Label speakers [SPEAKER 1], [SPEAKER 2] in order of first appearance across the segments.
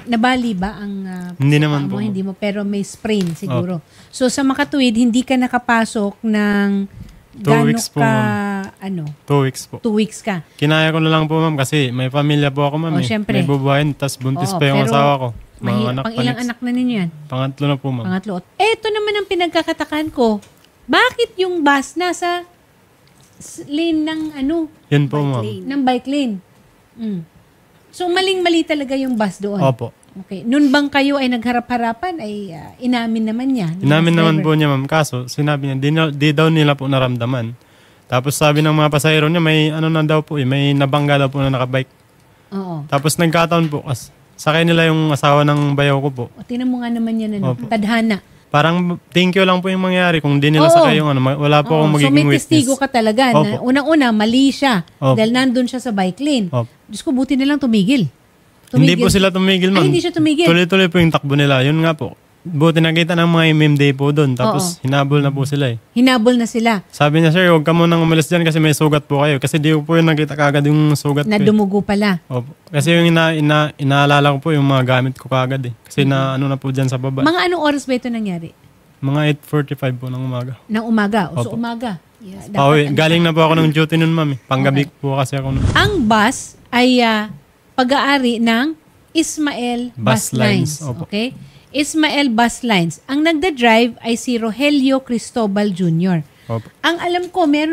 [SPEAKER 1] Nabali ba ang
[SPEAKER 2] Hindi
[SPEAKER 1] sa
[SPEAKER 2] naman
[SPEAKER 1] paa mo?
[SPEAKER 2] po.
[SPEAKER 1] Hindi mo, pero may sprain siguro. So sa makatuwid, hindi ka nakapasok ng
[SPEAKER 2] 2 weeks po,
[SPEAKER 1] ano?
[SPEAKER 2] 2 weeks po.
[SPEAKER 1] 2 weeks ka.
[SPEAKER 2] Kinaya ko na lang po, ma'am, kasi may pamilya po ako, ma'am.
[SPEAKER 1] Syempre.
[SPEAKER 2] May bubuhayin, tas buntis
[SPEAKER 1] Oo,
[SPEAKER 2] pa yung
[SPEAKER 1] pero
[SPEAKER 2] asawa ko.
[SPEAKER 1] Pang ilang anak na ninyo yan?
[SPEAKER 2] Pangatlo na po, ma'am.
[SPEAKER 1] Pangatlo. Ito naman ang pinagkakatakan ko. Bakit yung bus nasa lane ng ano?
[SPEAKER 2] Yun po, ma'am.
[SPEAKER 1] Ng bike lane. So maling-mali talaga yung bus doon.
[SPEAKER 2] Opo.
[SPEAKER 1] Okay. Noon bang kayo ay nagharap-harapan ay inamin naman niya?
[SPEAKER 2] Inamin naman po niya, ma'am. Kaso, sinabi niya, di daw nila po naramdaman. Tapos sabi ng mga pasahero niya, may ano na daw po may nabangga daw po na nakabike.
[SPEAKER 1] Oo.
[SPEAKER 2] Tapos nagkataon po, sakay nila yung asawa ng bayaw ko po.
[SPEAKER 1] O, tinan mo nga naman yan, ano,
[SPEAKER 2] Opo.
[SPEAKER 1] tadhana.
[SPEAKER 2] Parang thank you lang po yung mangyari. Kung di nila sakay yung ano, wala po akong magiging
[SPEAKER 1] so may testigo
[SPEAKER 2] witness.
[SPEAKER 1] ka talaga. Na,
[SPEAKER 2] Opo.
[SPEAKER 1] unang-una, mali siya.
[SPEAKER 2] Opo.
[SPEAKER 1] Dahil nandun siya sa bike lane.
[SPEAKER 2] Opo.
[SPEAKER 1] Diyos ko, buti na lang tumigil.
[SPEAKER 2] Hindi po sila tumigil, ma'am.
[SPEAKER 1] Ay, hindi siya tumigil.
[SPEAKER 2] Tuloy-tuloy po yung takbo nila. Yun nga po. Buti nakita ng mga MMD po doon. Tapos hinabol na po sila eh.
[SPEAKER 1] Hinabol na sila.
[SPEAKER 2] Sabi niya, sir, huwag ka munang umalis dyan kasi may sugat po kayo. Kasi di ko po yung nakita kagad yung sugat
[SPEAKER 1] Na
[SPEAKER 2] ko.
[SPEAKER 1] dumugo pala.
[SPEAKER 2] Opo. Kasi yung inaalala ko po yung mga gamit ko kagad eh. Kasi na ano na po dyan sa baba.
[SPEAKER 1] Mga anong oras ba ito nangyari?
[SPEAKER 2] Mga 8:45 po ng umaga.
[SPEAKER 1] Ng umaga. O, so
[SPEAKER 2] Opo.
[SPEAKER 1] umaga. Yeah,
[SPEAKER 2] Galing na po ako ng duty nun, ma'am. Panggabi po kasi ako nun.
[SPEAKER 1] Ang bus ay pag-aari ng Ismael Bus Lines.
[SPEAKER 2] Opo.
[SPEAKER 1] Okay? Ismael Bus Lines. Ang nagda-drive ay si Rogelio Cristobal Jr.
[SPEAKER 2] Opo.
[SPEAKER 1] Ang alam ko, may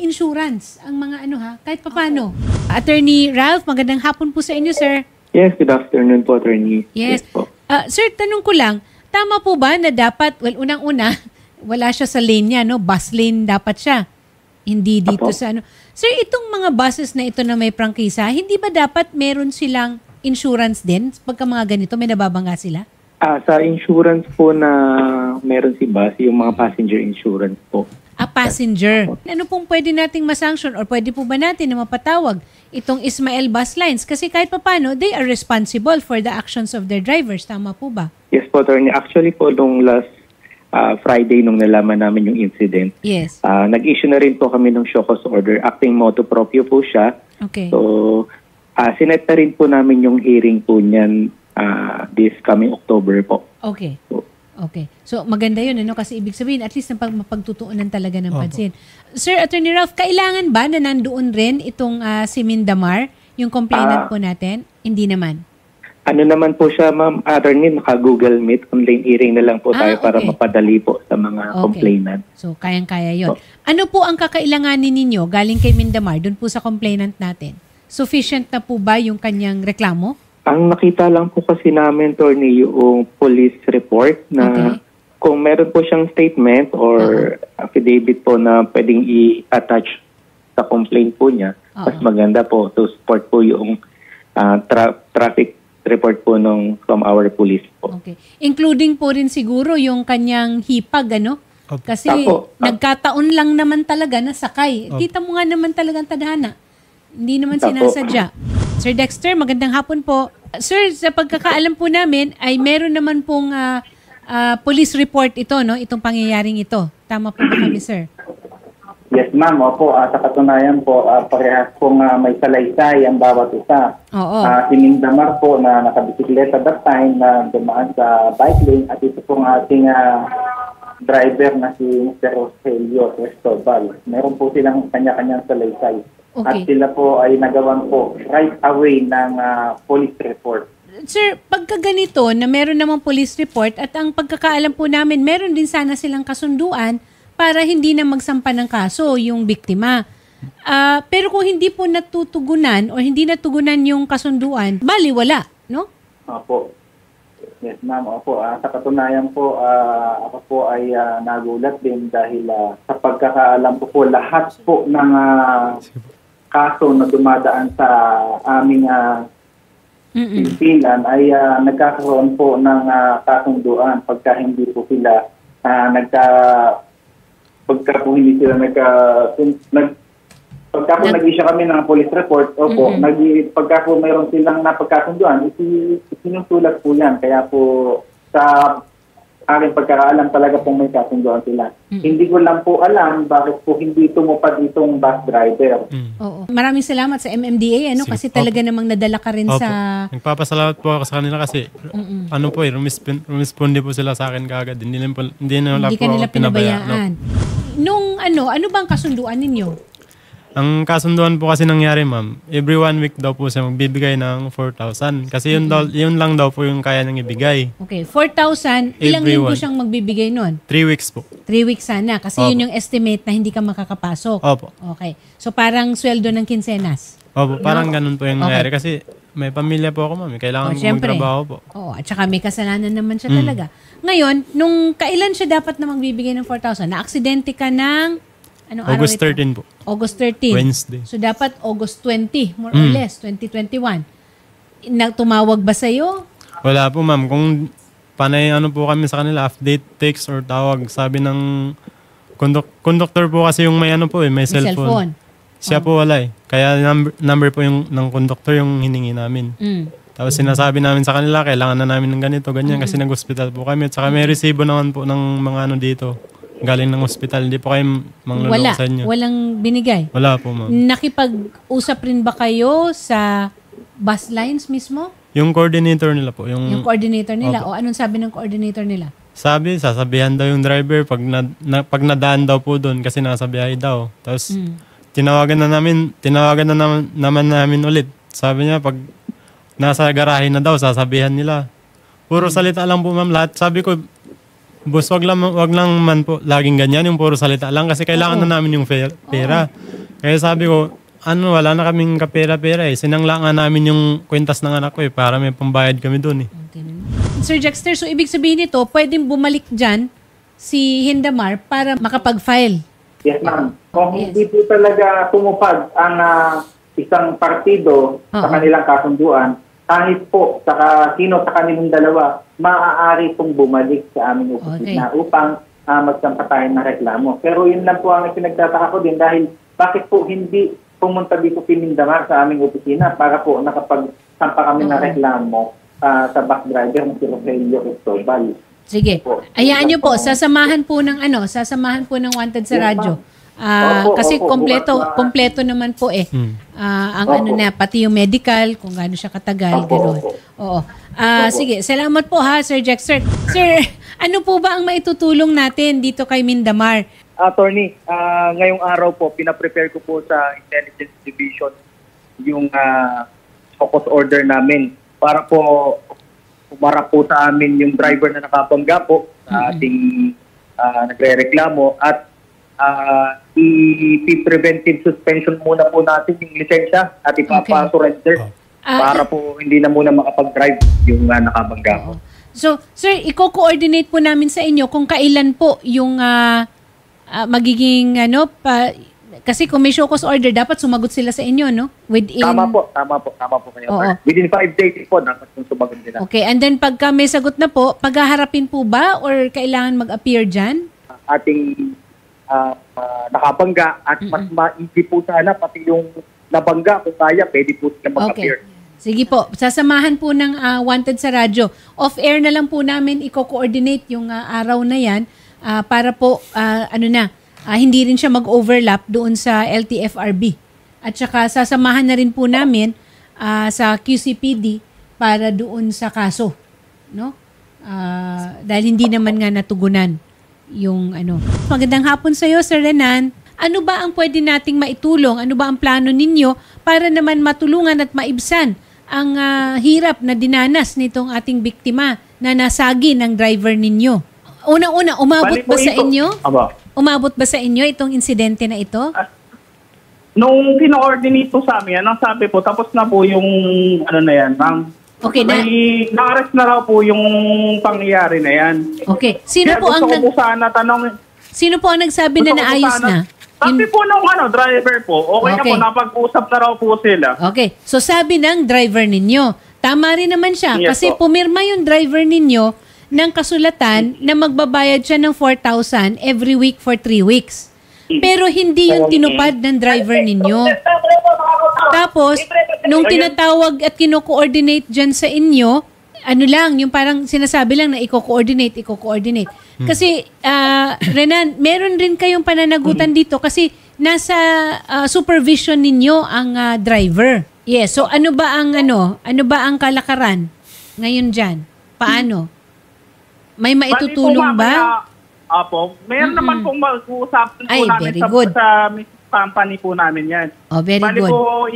[SPEAKER 1] insurance ang mga ano kahit papano. Attorney Ralph, magandang hapon po sa inyo, sir.
[SPEAKER 3] Yes, good afternoon po, attorney.
[SPEAKER 1] Yes.
[SPEAKER 3] Po.
[SPEAKER 1] Sir, tanong ko lang, tama po ba na dapat, unang-una, wala siya sa lane niya, no? Bus lane dapat siya. Hindi dito
[SPEAKER 3] Apo.
[SPEAKER 1] sa ano. Sir, itong mga buses na ito na may prangkisa, hindi ba dapat meron silang insurance din? Pagka mga ganito, may nababangga sila?
[SPEAKER 3] Sa insurance po na meron si bus, yung mga passenger insurance po.
[SPEAKER 1] Passenger. Ano pong pwede nating masanction or pwede po ba natin na mapatawag itong Ismael Bus Lines? Kasi kahit papano, they are responsible for the actions of their drivers. Tama po ba?
[SPEAKER 3] Yes po, attorney. Actually po, nung last Friday, nung nalaman namin yung incident,
[SPEAKER 1] Yes.
[SPEAKER 3] nag-issue na rin po kami ng show cause order. Acting motu proprio po siya.
[SPEAKER 1] Okay.
[SPEAKER 3] So, sinet na rin po namin yung hearing po niyan this coming October po.
[SPEAKER 1] Okay.
[SPEAKER 3] So,
[SPEAKER 1] Okay. So, maganda yun, ano? Kasi ibig sabihin, at least mapagtutuunan talaga ng pansin. Sir, Attorney Ralph, kailangan ba na nandoon rin itong si Mindamar, yung complainant po natin? Hindi naman.
[SPEAKER 3] ano naman po siya, ma'am, attorney, naka-Google Meet. Online hearing na lang po tayo para mapadali po sa mga complainant.
[SPEAKER 1] So, kayang-kaya yun. Ano po ang kakailanganin ninyo galing kay Mindamar doon po sa complainant natin? Sufficient na po ba yung kanyang reklamo?
[SPEAKER 3] Ang nakita lang po kasi namin, attorney, yung police report na kung meron po siyang statement or affidavit po na pwedeng i-attach sa complaint po niya, mas maganda po to support po yung traffic report po from our police po.
[SPEAKER 1] Okay. Including po rin siguro yung kanyang hipag, ano? Kasi nagkataon lang naman talaga na sakay. Kita mo nga naman talagang tadhana. Hindi naman sinasadya. Sir Dexter, magandang hapon po. Sir, sa pagkakaalam po namin ay meron naman pong police report ito, no? Itong pangyayaring ito. Tama po ba kami, sir?
[SPEAKER 4] Yes, ma'am. Opo, sa katunayan po, parehas pong may salaysay ang bawat isa.
[SPEAKER 1] Oo.
[SPEAKER 4] Si Mindamar po na nakabisikleta that time na dumaan sa bike lane at ito pong ating driver na si Mr. Rogelio Cristobal. Meron po silang kanya-kanyang salaysay. At sila po ay nagawan po right away ng police report.
[SPEAKER 1] Sir, pagka ganito na meron namang police report at ang pagkakaalam po namin, meron din sana silang kasunduan para hindi na magsampa ng kaso yung biktima. Pero kung hindi po natutugunan o hindi natugunan yung kasunduan, baliwala, no?
[SPEAKER 4] Opo. Yes, ma'am. Opo. Sa katunayan po, ako po ay nagulat din dahil sa pagkakaalam ko po, lahat po ng kaso na dumadaan sa aming pimpinan ay nagkakaroon po ng kasunduan pagka hindi po sila pagka po nag-issue kami ng police report, pagka po mayroon silang napagkasunduan, isinusulat po yan. Kaya po sa aking pagkakaalam talaga pong may kasunduan sila. Hindi ko lang po alam bakit po hindi tumupad itong bus driver.
[SPEAKER 1] Oo. Maraming salamat sa MMDA kasi talaga namang nadala ka rin sa...
[SPEAKER 2] Nagpapasalamat po ako sa kanila kasi rumisponde po sila sa akin kaagad. Hindi
[SPEAKER 1] ka nila pinabayaan. Nung ano bang kasunduan ninyo?
[SPEAKER 2] Ang kasunduan po kasi nangyari, ma'am, every 1 week daw po siya magbibigay ng 4,000. Kasi yun lang daw po yung kaya niyang ibigay.
[SPEAKER 1] Okay, 4,000. Ilang linggo siyang magbibigay nun?
[SPEAKER 2] 3 weeks po.
[SPEAKER 1] 3 weeks sana. Kasi yun yung estimate na hindi ka makakapasok.
[SPEAKER 2] Opo.
[SPEAKER 1] Okay. So parang sweldo ng kinsenas.
[SPEAKER 2] Opo, parang ganun po yung nangyari. Kasi may pamilya po ako, ma'am. Kailangan po magtrabaho po.
[SPEAKER 1] Oo, at saka may kasalanan naman siya talaga. Ngayon, nung kailan siya dapat na magbibigay ng 4,000? Na-aksidente ka ng...
[SPEAKER 2] August 13 po.
[SPEAKER 1] August 13.
[SPEAKER 2] Wednesday.
[SPEAKER 1] So, dapat August 20, more or less, 2021. Tumawag ba sa'yo?
[SPEAKER 2] Wala po, ma'am. Kung panay po kami sa kanila, update, text, or tawag, sabi ng conductor po kasi yung may may cellphone. Siya po wala Kaya number po yung ng conductor yung hiningi namin. Tapos sinasabi namin sa kanila, kailangan na namin ng ganito, ganyan, kasi nag-hospital po kami. At saka may resibo naman po ng mga dito. Galing ng hospital, hindi po kayo mangluloko sa inyo.
[SPEAKER 1] Walang binigay?
[SPEAKER 2] Wala po, ma'am.
[SPEAKER 1] Nakipag-usap rin ba kayo sa bus lines mismo?
[SPEAKER 2] Yung coordinator nila po. Yung
[SPEAKER 1] coordinator nila? O anong sabi ng coordinator nila?
[SPEAKER 2] Sasabihan daw yung driver pag nadaan daw po doon kasi nasa biyahe daw. Tapos tinawagan na naman namin ulit. Sabi niya pag nasa garahe na daw, sasabihan nila. Puro salita lang po, ma'am, lahat. Sabi ko, boss, wag lang man po laging ganyan, yung puro salita lang kasi kailangan na namin yung pera. Kaya sabi ko, wala na kaming kapera-pera Sinangla nga namin yung kwentas ng anak ko para may pambayad kami doon
[SPEAKER 1] Okay. Sir Jexter, so ibig sabihin nito, pwedeng bumalik dyan si Hindamar para makapag-file?
[SPEAKER 4] Yes, ma'am. Kung hindi po talaga tumupad ang isang partido sa kanilang kasunduan, kahit po sino sa kanilang dalawa, maaari pong bumalik sa aming opisina upang magsampa tayo ng reklamo. Pero yun lang po ang pinagtataka ko din dahil bakit po hindi pumunta dito si Hindamar sa aming opisina para po nakapagsampa kami ng reklamo sa bus driver ng si Rogelio Cristobal.
[SPEAKER 1] Sige. Hayaan niyo po, sasamahan po ng Wanted sa radyo. Kasi kompleto naman po ang pati yung medical, kung gaano siya katagal, gano'n. Oo. Sige, salamat po Sir Jexter. Sir, ano po ba ang maitutulong natin dito kay Hindamar?
[SPEAKER 5] Attorney, ngayong araw po, pinaprepare ko po sa Intelligence Division yung focus order namin para po umarap po sa amin yung driver na nakabangga po sa ating nagre-reklamo at i-preventive suspension muna po natin yung lisensya at ipapa-surrender para po hindi na muna makapag-drive yung nakabangga po.
[SPEAKER 1] So, sir, i-coordinate po namin sa inyo kung kailan po yung magiging kasi kung may show cause order, dapat sumagot sila sa inyo, no?
[SPEAKER 5] Tama po kayo. Within 5 days po, dapat yung sumagot nila.
[SPEAKER 1] Okay, and then pagka may sagot na po, paghaharapin po ba or kailangan mag-appear dyan?
[SPEAKER 5] Ating nakabangga at mas maigi po sana pati yung nabangga kung kaya, pwede po sila mag-appear.
[SPEAKER 1] Okay. Sige po, sasamahan po ng Wanted sa radyo. Off-air na lang po namin i-coordinate yung araw na yan para po, hindi rin siya mag-overlap doon sa LTFRB. At saka sasamahan na rin po namin sa QCPD para doon sa kaso. No? Dahil hindi naman nga natugunan yung Magandang hapon sa iyo, Sir Renan. Ano ba ang pwede nating maitulong? Ano ba ang plano ninyo para naman matulungan at maibsan ang hirap na dinanas nitong ating biktima na nasagi ng driver ninyo? Una-una, umabot ba sa inyo? Umabot ba sa inyo itong insidente na ito?
[SPEAKER 6] Nung pino-coordinate po sa amin, ang sabi po, tapos na po yung na yan, ma'am.
[SPEAKER 1] Okay,
[SPEAKER 6] na-arrest na raw po yung pangyayari na yan.
[SPEAKER 1] Okay. Sino po ang nagsabi na naayos na?
[SPEAKER 6] Sabi po nung driver po, okay na po, napag-usap na raw po sila.
[SPEAKER 1] Okay. So sabi ng driver ninyo, tama rin naman siya kasi pumirma yung driver ninyo ng kasulatan na magbabayad siya ng 4,000 every week for 3 weeks. Pero hindi yung tinupad ng driver ninyo. Tapos, nung tinatawag at kino-coordinate dyan sa inyo, ano lang, yung parang sinasabi lang na i-coordinate. Kasi, Renan, meron rin kayong pananagutan dito kasi nasa supervision ninyo ang driver. Yes, so ano ba ang kalakaran ngayon dyan? Paano? May maitutulong ba?
[SPEAKER 6] Apo, mayroon naman pong mag-uusapan po
[SPEAKER 1] Ay,
[SPEAKER 6] namin
[SPEAKER 1] very good.
[SPEAKER 6] sa company po namin yan.
[SPEAKER 1] Oh, very
[SPEAKER 6] Bali
[SPEAKER 1] good.
[SPEAKER 6] po,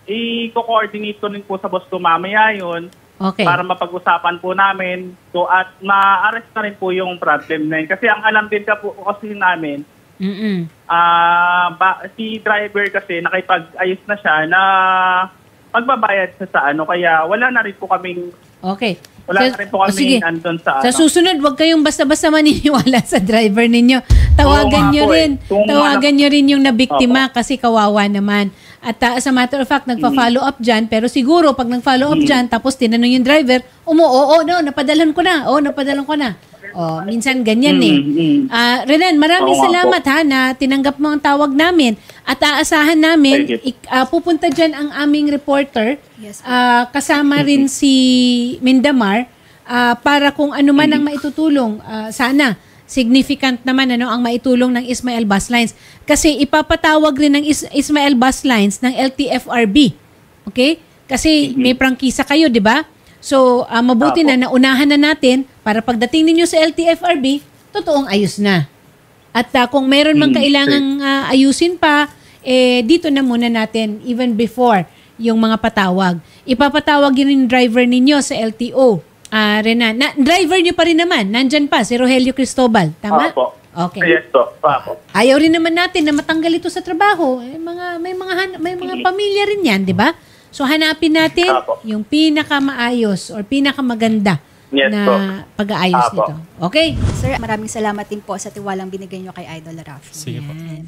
[SPEAKER 6] i-coordinate ko rin po sa boss ko mamaya yun
[SPEAKER 1] Okay.
[SPEAKER 6] para mapag-usapan po namin. So, at ma-arrest na rin po yung problem na yun. Kasi ang alam din ka po kasi namin, si driver kasi nakipag-ayos na siya na pagbabayad siya sa ano. Kaya wala na rin po kaming
[SPEAKER 1] Okay.
[SPEAKER 6] Wala na rin po kami andun sa
[SPEAKER 1] Sa susunod, huwag kayong basta-basta maniniwala sa driver ninyo. Tawagan nyo rin. Tawagan nyo rin yung nabiktima kasi kawawa naman. At as a matter of fact, nagpa-follow up dyan. Pero siguro, pag nag-follow up dyan, tapos tinanong yung driver, napadalan ko na. Minsan ganyan Renan, maraming salamat na tinanggap mo ang tawag namin. At aasahan namin, pupunta dyan ang aming reporter.
[SPEAKER 7] Yes,
[SPEAKER 1] Kasama rin si Mindamar para kung ano man ang maitutulong. Sana significant naman ang maitulong ng Ismael Bus Lines. Kasi ipapatawag rin ng Ismael Bus Lines ng LTFRB. Okay? Kasi may prangkisa kayo, di ba? So, mabuti na naunahan na natin para pagdating ninyo sa LTFRB, totoong ayos na. At kung meron mang kailangang ayusin pa, dito na muna natin even before yung mga patawag. Ipapatawag yun yung driver ninyo sa LTO. Renan, driver nyo pa rin naman. Nandyan pa, si Rogelio Cristobal. Tama?
[SPEAKER 6] Opo.
[SPEAKER 1] Okay.
[SPEAKER 6] Yes po. Opo.
[SPEAKER 1] Ayaw rin naman natin na matanggal ito sa trabaho. May mga pamilya rin yan, di ba? So hanapin natin yung pinakamaayos or pinakamaganda na pag-aayos nito. Okay?
[SPEAKER 7] Sir, maraming salamat din po sa tiwalang binigay nyo kay Idol Rafi.
[SPEAKER 2] Sige po.
[SPEAKER 1] Yan.